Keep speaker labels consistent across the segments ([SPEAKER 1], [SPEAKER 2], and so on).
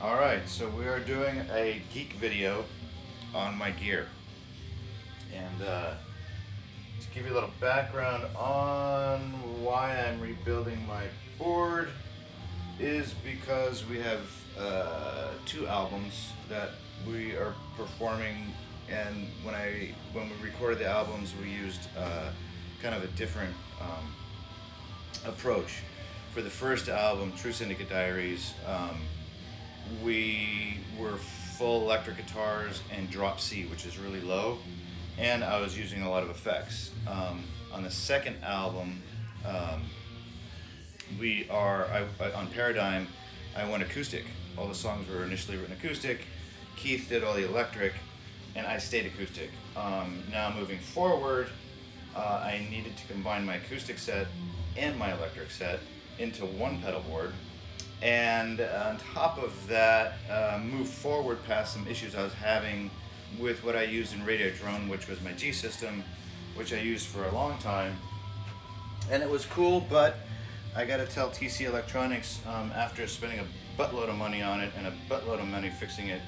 [SPEAKER 1] Alright, so we are doing a geek video on my gear. And to give you a little background on why I'm rebuilding my board is because we have two albums that we are performing, and when we recorded the albums we used kind of a different approach. For the first album, True Syndicate Diaries, we were full electric guitars and drop C, which is really low, and I was using a lot of effects. On the second album, um, on Paradigm, I went acoustic. All the songs were initially written acoustic. Keith did all the electric, and I stayed acoustic. Now moving forward, I needed to combine my acoustic set and my electric set into one pedal board, and on top of that, move forward past some issues I was having with what I used in Radio Drone, which was my G system, which I used for a long time, and it was cool. But I got to tell TC Electronics, after spending a buttload of money on it and a buttload of money fixing it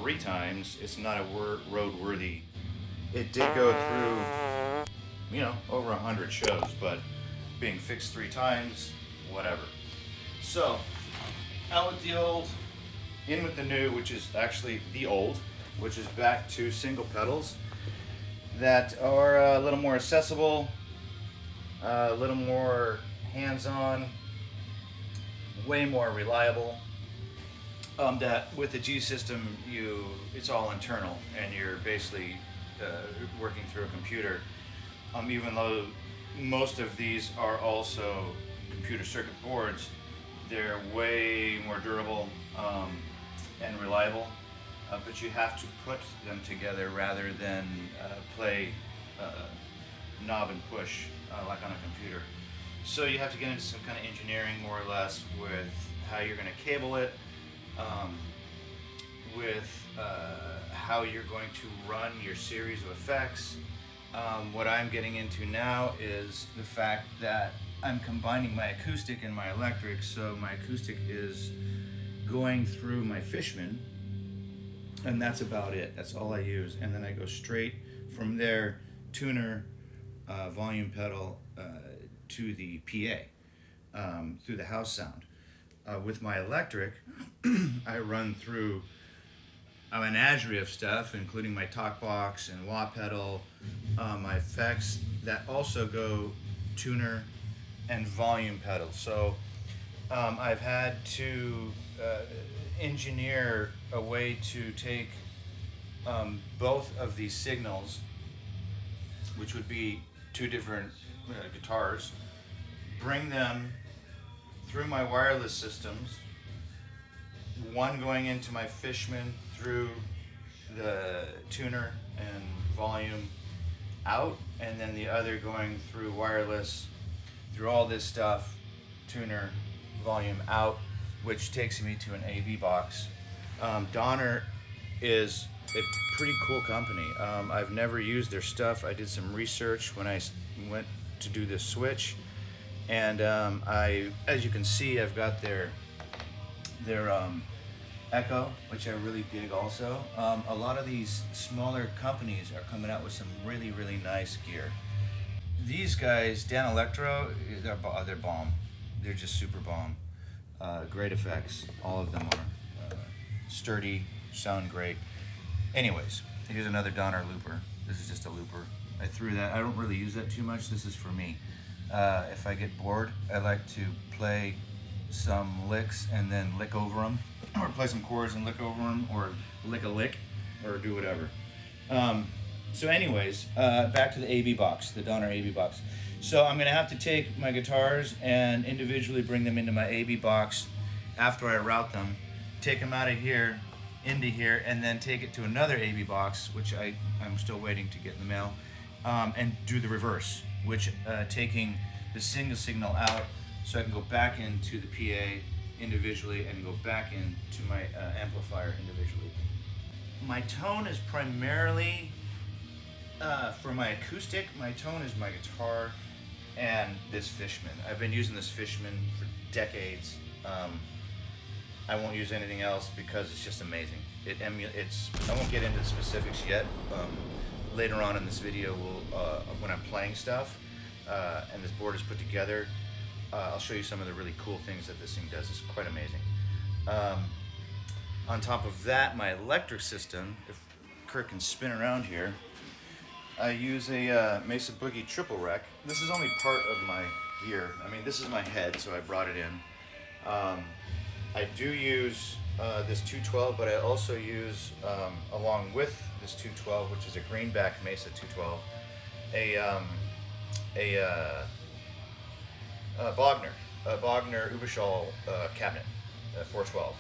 [SPEAKER 1] 3 times, it's not a road worthy. It did go through, over 100 shows, but being fixed 3 times, whatever. So, out with the old, in with the new, which is actually the old, which is back to single pedals that are a little more accessible, a little more hands-on, way more reliable. That with the G system, it's all internal, and you're basically working through a computer. Even though most of these are also computer circuit boards, they're way more durable and reliable, but you have to put them together rather than play knob and push like on a computer. So you have to get into some kind of engineering, more or less, with how you're going to cable it, with how you're going to run your series of effects. What I'm getting into now is the fact that I'm combining my acoustic and my electric, so my acoustic is going through my Fishman, and that's about it. That's all I use, and then I go straight from there, tuner, volume pedal, to the PA, through the house sound. With my electric, I run through a menagerie of stuff, including my talk box and wah pedal, my effects that also go tuner and volume pedal. So I've had to engineer a way to take both of these signals, which would be two different guitars, bring them through my wireless systems, one going into my Fishman through the tuner and volume out, and then the other going through wireless through all this stuff, tuner, volume out, which takes me to an AV box. Donner is a pretty cool company. I've never used their stuff. I did some research when I went to do this switch, and as you can see, I've got their Echo, which I really dig also. A lot of these smaller companies are coming out with some really, really nice gear. These guys, Dan Electro, they're bomb. They're just super bomb. Great effects. All of them are sturdy, sound great. Anyways, here's another Donner looper. This is just a looper. I threw that. I don't really use that too much. This is for me. If I get bored, I like to play some licks and then lick over them, or play some chords and lick over them, or lick a lick, or do whatever. So anyways, back to the AV box, the Donner AV box. So I'm gonna have to take my guitars and individually bring them into my AV box after I route them, take them out of here into here, and then take it to another AV box, which I'm still waiting to get in the mail, and do the reverse, which taking the single signal out so I can go back into the PA individually and go back into my amplifier individually. My tone is primarily, for my acoustic, my tone is my guitar and this Fishman. I've been using this Fishman for decades. I won't use anything else because it's just amazing. It's. I won't get into the specifics yet. Later on in this video, when I'm playing stuff and this board is put together, I'll show you some of the really cool things that this thing does. It's quite amazing. On top of that, my electric system, if Kurt can spin around here, I use a Mesa Boogie triple rec. This is only part of my gear. I mean, this is my head, so I brought it in. I do use this 212, but I also use, along with this 212, which is a greenback Mesa 212, a Bogner Uberschall cabinet, 412.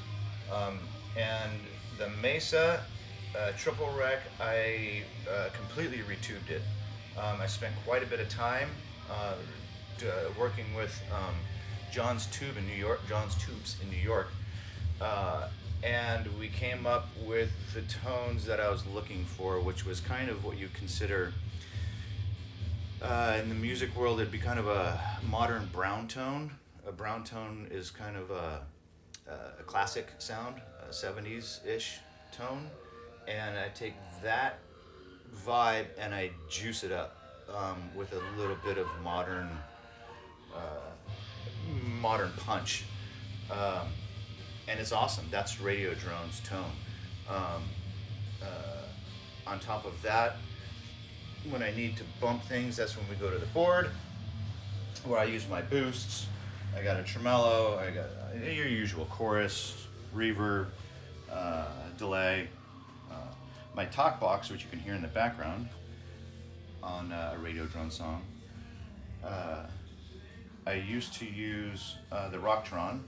[SPEAKER 1] And the Mesa triple rec, I completely retubed it. I spent quite a bit of time working with John's Tubes in New York, and we came up with the tones that I was looking for, which was kind of what you consider in the music world, it'd be kind of a modern brown tone. A brown tone is kind of a classic sound, a 70s-ish tone, and I take that vibe and I juice it up with a little bit of modern punch, and it's awesome. That's Radio Drone's tone. On top of that, when I need to bump things, that's when we go to the board, where I use my boosts. I got a tremolo, I got your usual chorus, reverb, delay, my talk box, which you can hear in the background on a Radio Drone song. I used to use the Rocktron,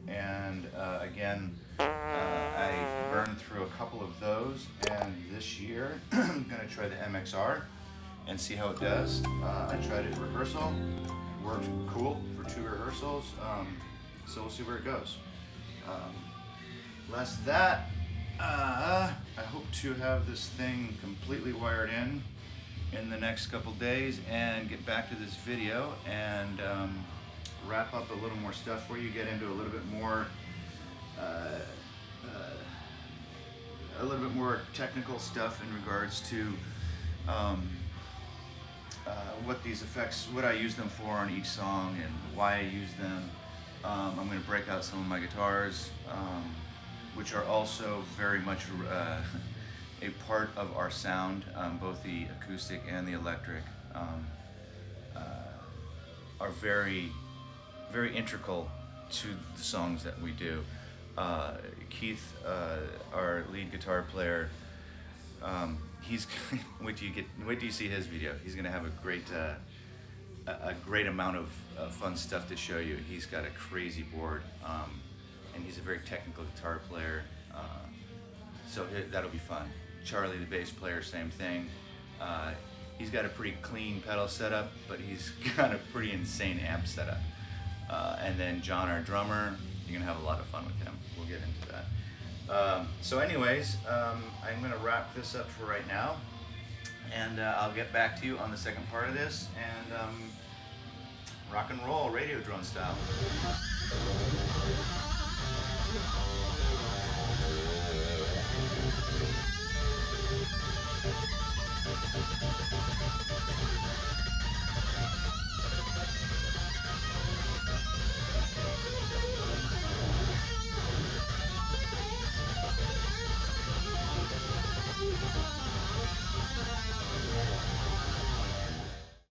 [SPEAKER 1] and again, I burned through a couple of those, and this year I'm going to try the MXR and see how it does. I tried it in rehearsal, worked cool for 2 rehearsals, so we'll see where it goes. Less that, I hope to have this thing completely wired in the next couple days and get back to this video and wrap up a little more stuff for you, get into a little bit more technical stuff in regards to what these effects, what I use them for on each song and why I use them. I'm going to break out some of my guitars, which are also very much a part of our sound. Both the acoustic and the electric are very, very integral to the songs that we do. Keith, our lead guitar player, he's wait till you see his video. He's gonna have a great amount of fun stuff to show you. He's got a crazy board, and he's a very technical guitar player, so that'll be fun. Charlie, the bass player, same thing. He's got a pretty clean pedal setup, but he's got a pretty insane amp setup. And then John, our drummer, you're gonna have a lot of fun with him. We'll get into that. So anyways, I'm gonna wrap this up for right now, and I'll get back to you on the second part of this, and rock and roll, Radio Drone style.